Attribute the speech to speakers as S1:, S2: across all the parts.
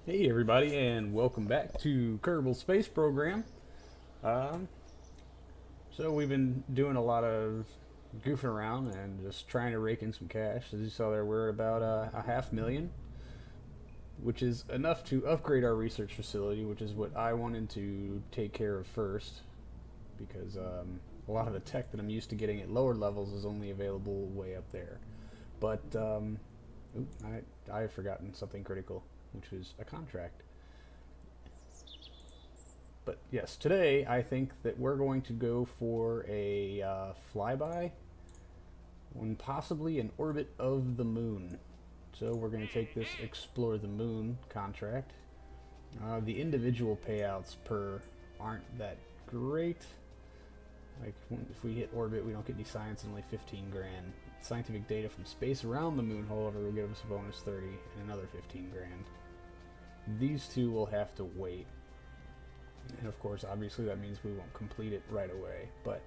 S1: Hey everybody, and welcome back to Kerbal Space Program. Um, so we've been doing a lot of goofing around and just trying to rake in some cash. As you saw there, we're at about a half million, which is enough to upgrade our research facility, which is what I wanted to take care of first, because a lot of the tech that I'm used to getting at lower levels is only available way up there. But I have forgotten something critical, which was a contract. But yes, today I think that we're going to go for a flyby when possibly in orbit of the moon. So we're going to take this explore the moon contract. The individual payouts per aren't that great. Like if we hit orbit, we don't get any science and only 15 grand. Scientific data from space around the moon, however, will give us a bonus 30 and another 15 grand. These two will have to wait. And of course, obviously that means we won't complete it right away, but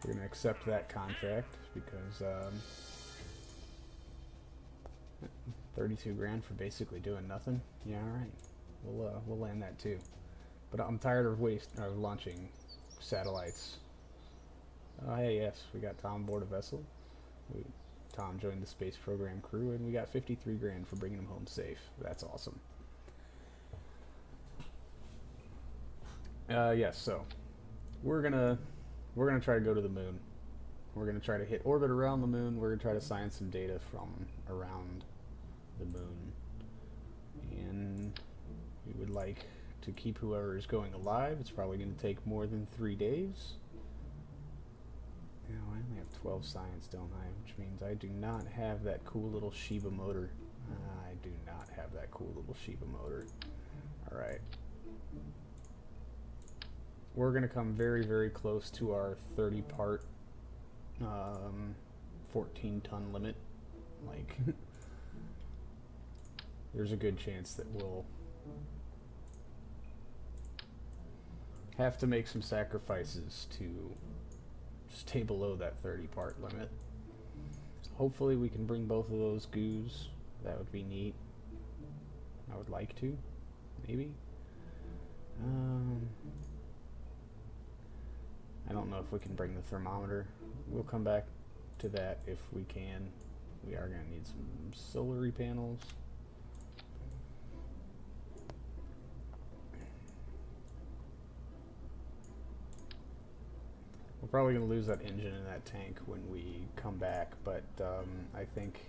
S1: we're going to accept that contract because 32 grand for basically doing nothing. Yeah, all right. We'll land that too. But I'm tired of launching satellites. Hey, yes, we got Tom aboard a vessel. Tom joined the space program crew, and we got 53 grand for bringing him home safe. That's awesome. Yes, so we're gonna try to go to the moon. We're gonna try to hit orbit around the moon. We're gonna try to science some data from around the moon, and we would like to keep whoever is going alive. It's probably going to take more than 3 days. Now I only have 12 science, don't I? Which means I do not have that cool little Shiba motor. I do not have that cool little Shiba motor. All right. We're going to come very, very close to our 30 part 14 ton limit. Like, there's a good chance that we'll have to make some sacrifices to stay below that 30 part limit. Hopefully we can bring both of those goos. That would be neat. I would like to, maybe. I don't know if we can bring the thermometer. We'll come back to that if we can. We are going to need some solar panels. We're probably going to lose that engine in that tank when we come back, but I think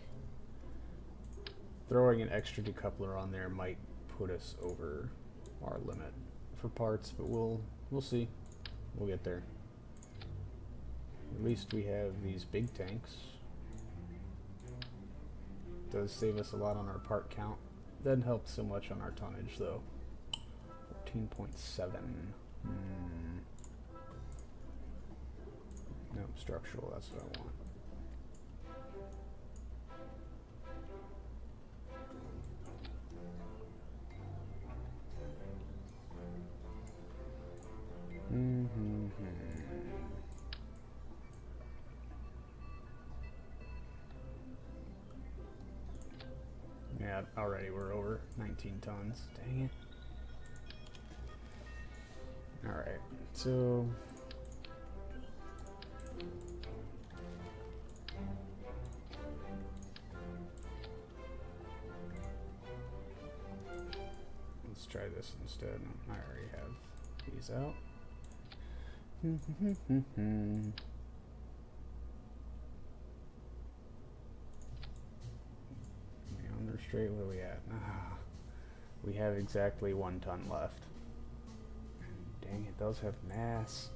S1: throwing an extra decoupler on there might put us over our limit for parts, but we'll see. We'll get there. At least we have these big tanks. Does save us a lot on our part count. Doesn't help so much on our tonnage though. 14.7. No, structural, that's what I want. Yeah, already we're over 19 tons. Dang it. Alright, so let's try this instead. I already have these out. They're straight. Where are we at? We have exactly 1 ton left. Dang, it does have mass.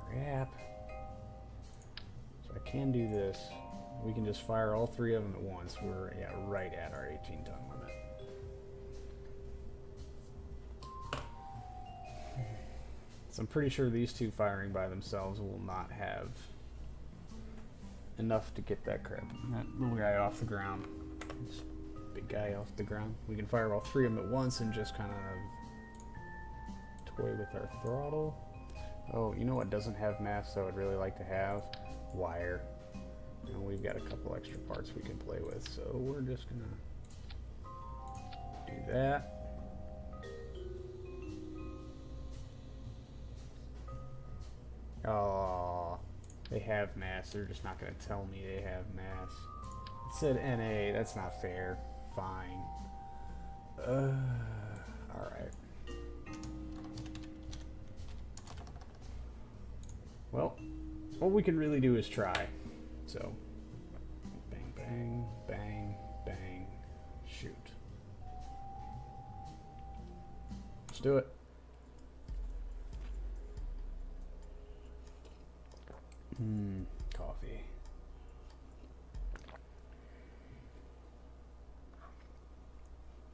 S1: Crap. So I can do this. We can just fire all 3 of them at once. We're right at our 18 ton limit. So I'm pretty sure these 2 firing by themselves will not have enough to get that little guy off the ground. This big guy off the ground. We can fire all 3 of them at once and just kind of toy with our throttle. Oh, you know what doesn't have mass though I'd really like to have? Wire. And we've got a couple extra parts we can play with, so we're just gonna Do that. Oh, they have mass. They're just not going to tell me they have mass. It said NA. That's not fair. Fine. Alright. Well, all we can really do is try. So, bang, bang, bang, bang, shoot. Let's do it. Coffee.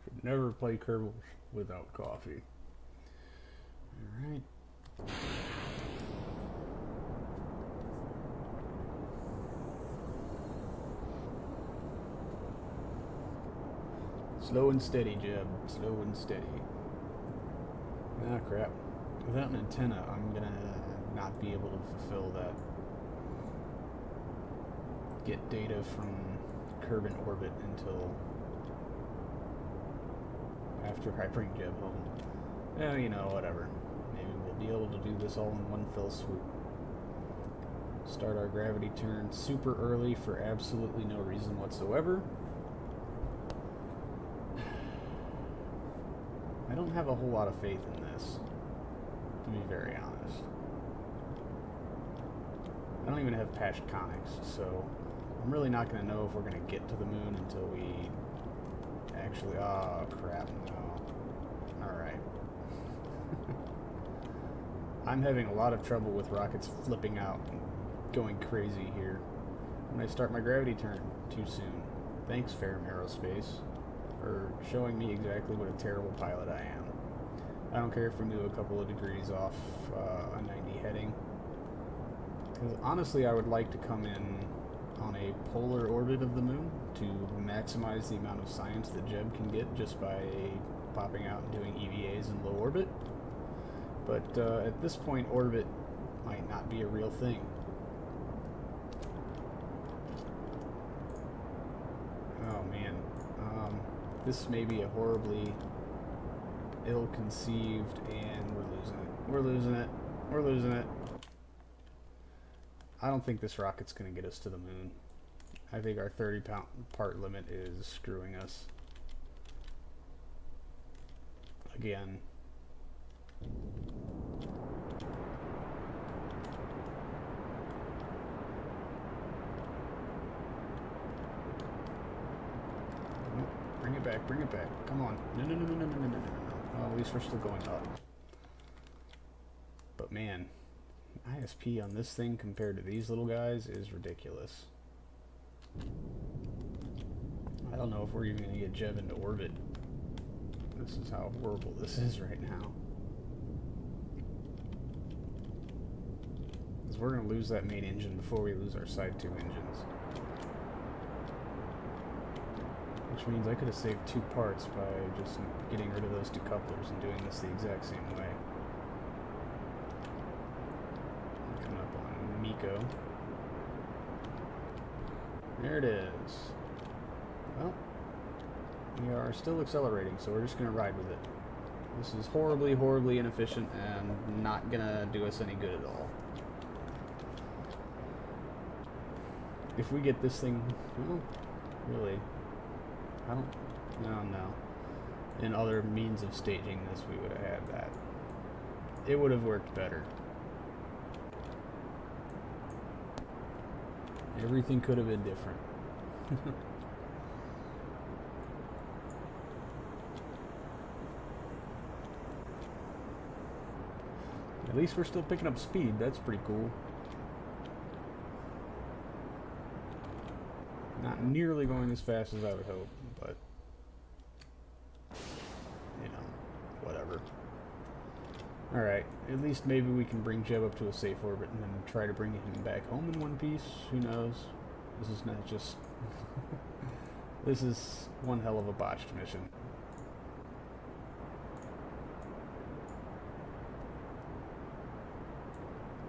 S1: Should never play Kerbal without coffee. Alright. Slow and steady, Jeb. Slow and steady. Ah, crap. Without an antenna, I'm gonna not be able to fulfill that. Get data from Kerbin orbit until after I bring Jeb home. Yeah, you know, whatever. Maybe we'll be able to do this all in one fell swoop. Start our gravity turn super early for absolutely no reason whatsoever. I don't have a whole lot of faith in this, to be very honest. I don't even have patched conics, so I'm really not going to know if we're going to get to the moon until we actually... Oh, crap, no. Alright. I'm having a lot of trouble with rockets flipping out and going crazy here when I start my gravity turn too soon. Thanks, Ferrum Aerospace, for showing me exactly what a terrible pilot I am. I don't care if we move a couple of degrees off a 90 heading. Because honestly, I would like to come in on a polar orbit of the moon to maximize the amount of science that Jeb can get just by popping out and doing EVAs in low orbit. But at this point, orbit might not be a real thing. Oh man. This may be a horribly ill-conceived, and we're losing it. We're losing it. We're losing it. I don't think this rocket's going to get us to the moon. I think our 30-part limit is screwing us. Again. Bring it back, bring it back. Come on. No, no, no, no, no, no, no, no, no. Well, at least we're still going up. But man, ISP on this thing compared to these little guys is ridiculous. I don't know if we're even going to get Jeb into orbit. This is how horrible this is right now. Because we're going to lose that main engine before we lose our side two engines. Which means I could have saved 2 parts by just getting rid of those 2 couplers and doing this the exact same way. Coming up on Miko. There it is. Well, we are still accelerating, so we're just going to ride with it. This is horribly, horribly inefficient and not going to do us any good at all. If we get this thing, well, really... No. In other means of staging this, we would have had that. It would have worked better. Everything could have been different. At least we're still picking up speed. That's pretty cool. Not nearly going as fast as I would hope, but, you know, whatever. Alright, at least maybe we can bring Jeb up to a safe orbit and then try to bring him back home in one piece. Who knows? This is not just... This is one hell of a botched mission.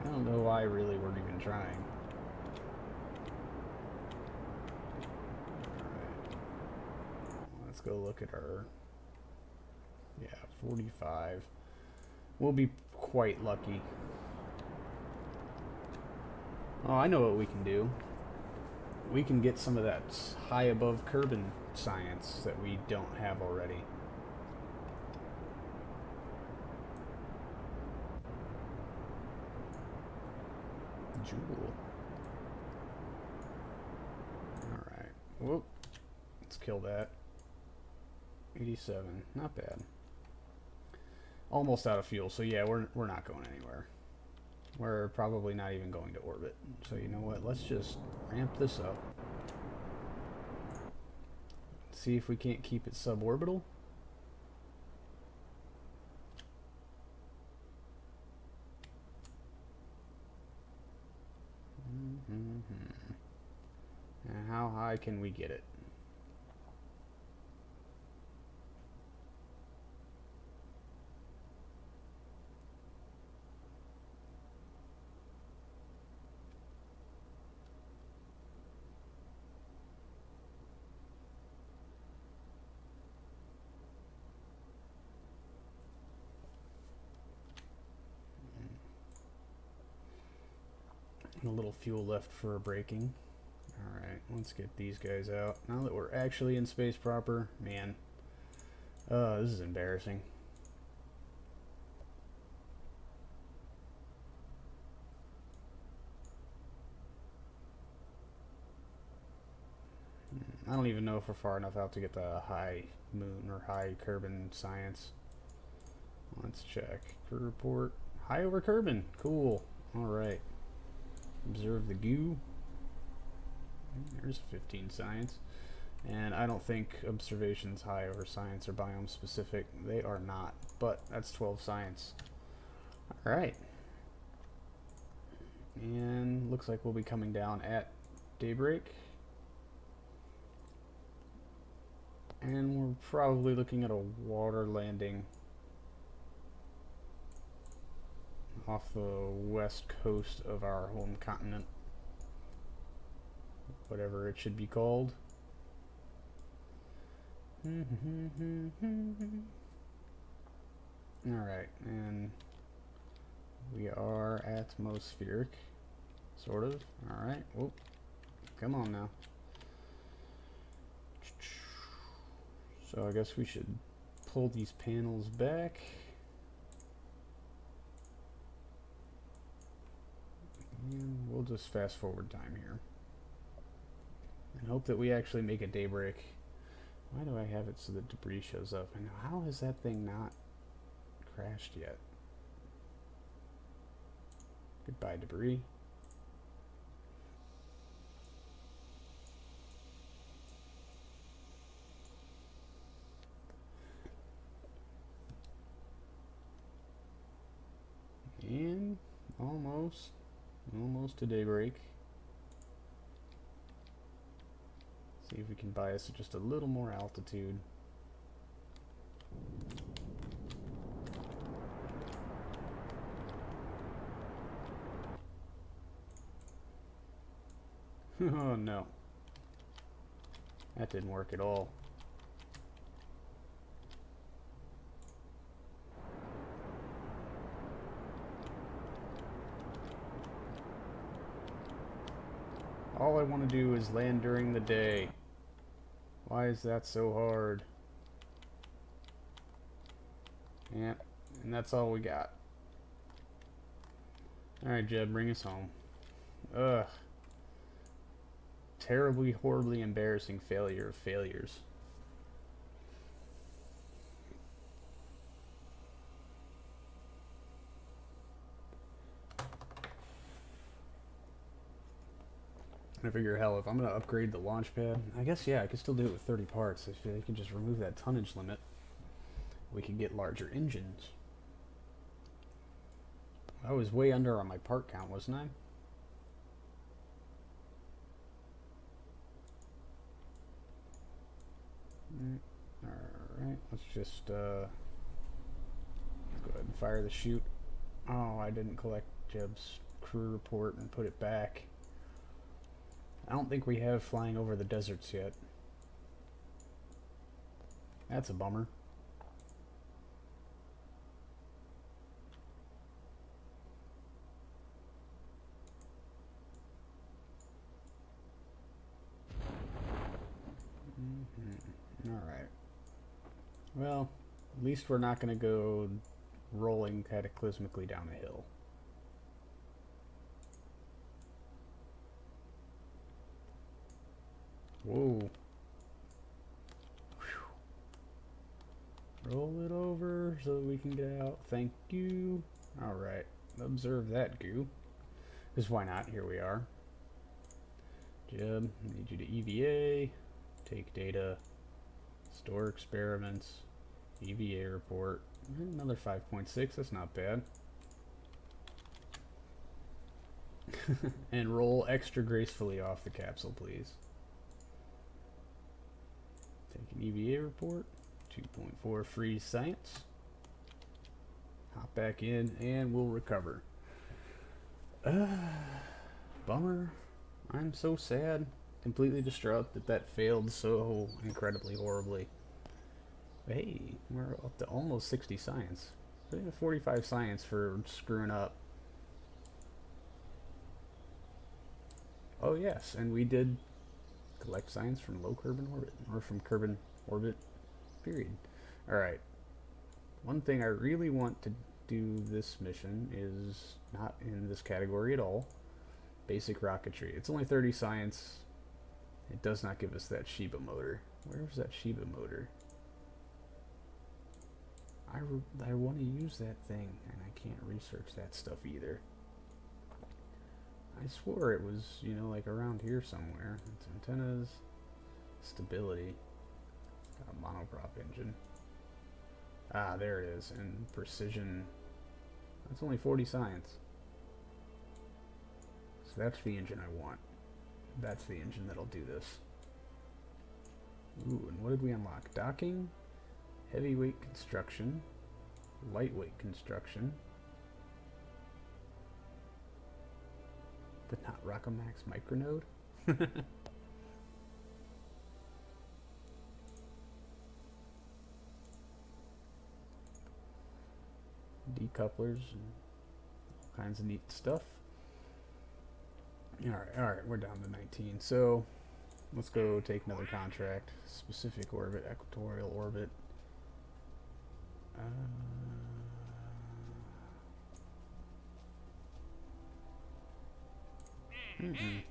S1: I don't know why really we're even trying. Let's go look at our Yeah, 45. We'll be quite lucky. Oh, I know what we can do. We can get some of that high above Kerbin science that we don't have already. Jewel. Alright. Whoop. Let's kill that. 87. Not bad. Almost out of fuel, so yeah, we're not going anywhere. We're probably not even going to orbit. So you know what? Let's just ramp this up. See if we can't keep it suborbital. And how high can we get it? A little fuel left for braking. Alright, let's get these guys out. Now that we're actually in space proper, man. This is embarrassing. I don't even know if we're far enough out to get the high moon or high Kerbin science. Let's check. Crew report. High over Kerbin. Cool. Alright. Observe the goo. There's 15 science. And I don't think observations high over science are biome specific. They are not. But that's 12 science. Alright. And looks like we'll be coming down at daybreak. And we're probably looking at a water landing off the west coast of our home continent. Whatever it should be called. Alright, and we are atmospheric. Sort of. Alright. Whoop. Come on now. So I guess we should pull these panels back. And we'll just fast forward time here. And hope that we actually make a daybreak. Why do I have it so that debris shows up? And how has that thing not crashed yet? Goodbye, debris. And almost to daybreak. See if we can buy us just a little more altitude. Oh no. That didn't work at all. All I want to do is land during the day. Why is that so hard? Yeah, and that's all we got. Alright, Jeb, bring us home. Ugh. Terribly, horribly embarrassing failure of failures. I figure, hell, if I'm going to upgrade the launch pad, I guess, yeah, I could still do it with 30 parts. If I could just remove that tonnage limit, we could get larger engines. I was way under on my part count, wasn't I? Alright, let's just, let's go ahead and fire the chute. Oh, I didn't collect Jeb's crew report and put it back. I don't think we have flying over the deserts yet. That's a bummer. Alright. Well, at least we're not going to go rolling cataclysmically down a hill. Whoa. Whew. Roll it over so that we can get out. Thank you. Alright. Observe that, goo. Because why not? Here we are. Jeb, I need you to EVA. Take data. Store experiments. EVA report. Another 5.6. That's not bad. And roll extra gracefully off the capsule, please. Take an EVA report. 2.4 freeze science. Hop back in and we'll recover. Bummer. I'm so sad. Completely distraught that that failed so incredibly horribly. But hey, we're up to almost 60 science. So we have 45 science for screwing up. Oh yes, and we did collect science from low Kerbin orbit, or from Kerbin orbit, period. Alright. One thing I really want to do this mission is not in this category at all. Basic rocketry. It's only 30 science. It does not give us that Shiba motor. Where's that Shiba motor? I want to use that thing, and I can't research that stuff either. I swore it was, you know, like around here somewhere. It's antennas, stability, got a monoprop engine. Ah, there it is, and precision. That's only 40 science. So that's the engine I want. That's the engine that'll do this. Ooh, and what did we unlock? Docking, heavyweight construction, lightweight construction, but not Rockomax micronode. Decouplers and all kinds of neat stuff. Alright, we're down to 19. So let's go take another contract. Specific orbit, equatorial orbit. Mm-mm.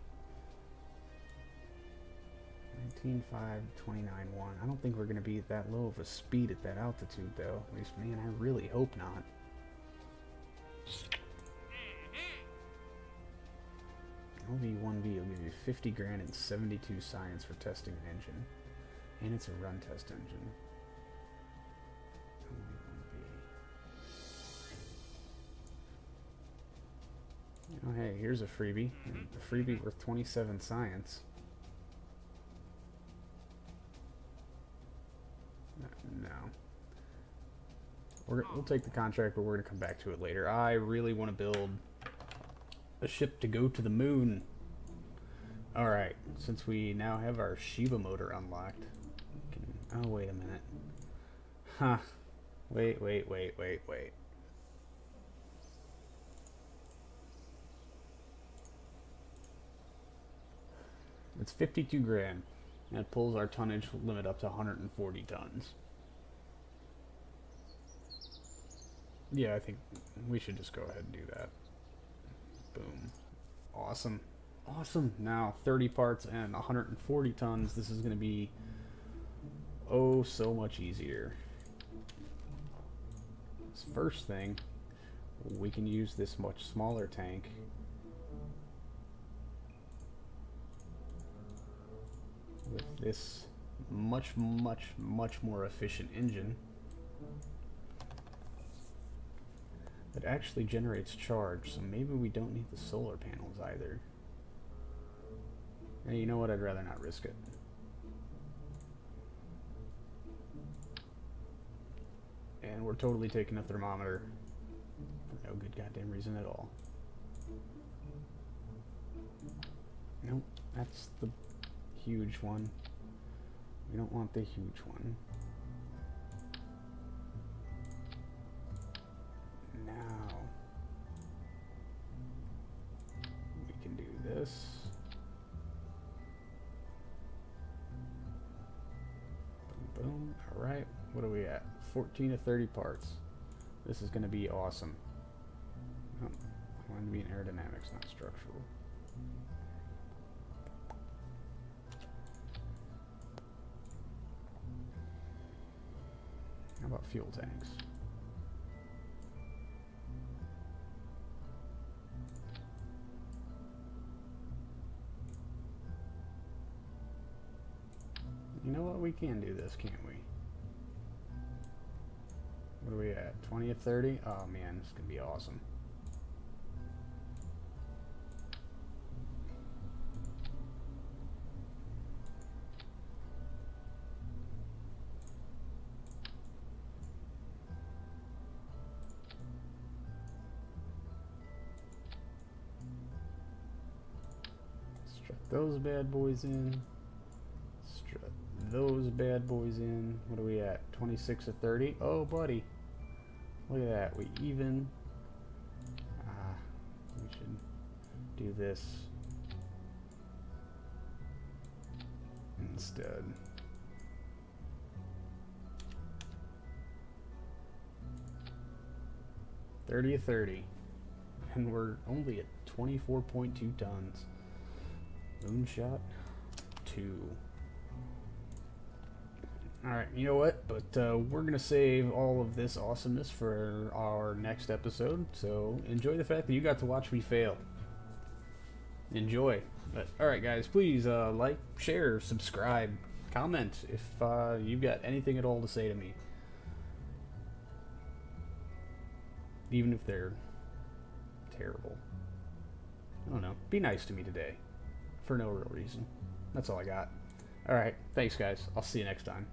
S1: 19.5, 29.1. I don't think we're going to be at that low of a speed at that altitude, though. At least, man, I really hope not. LV1B will give you 50 grand and 72 science for testing an engine. And it's a run test engine. LV1B. Oh, hey, here's a freebie. A freebie worth 27 science. No. We'll take the contract, but we're going to come back to it later. I really want to build a ship to go to the moon. Alright, since we now have our Shiba motor unlocked. Oh, wait a minute. Huh. Wait. It's 52 grand. That pulls our tonnage limit up to 140 tons. Yeah, I think we should just go ahead and do that. Boom. Awesome. Awesome. Now 30 parts and 140 tons. This is going to be oh so much easier. This first thing, we can use this much smaller tank with this much more efficient engine that actually generates charge, so maybe we don't need the solar panels either. And you know what, I'd rather not risk it. And we're totally taking a thermometer for no good goddamn reason at all. Nope, that's the huge one. We don't want the huge one. Now we can do this. Boom. Alright, what are we at? 14 to 30 parts. This is going to be awesome. Oh, I want to be in aerodynamics, not structural. How about fuel tanks? You know what? We can do this, can't we? What are we at? 20 to 30? Oh man, this is going to be awesome. Strut those bad boys in. Strut those bad boys in. What are we at? 26 to 30? Oh, buddy. Look at that. We even. We should do this instead. $30 to 30. And we're only at 24.2 tons. Moonshot 2. Alright, you know what? But we're going to save all of this awesomeness for our next episode. So enjoy the fact that you got to watch me fail. Enjoy. But alright guys, please like, share, subscribe, comment if you've got anything at all to say to me. Even if they're terrible. I don't know. Be nice to me today. For no real reason. That's all I got. Alright, thanks guys. I'll see you next time.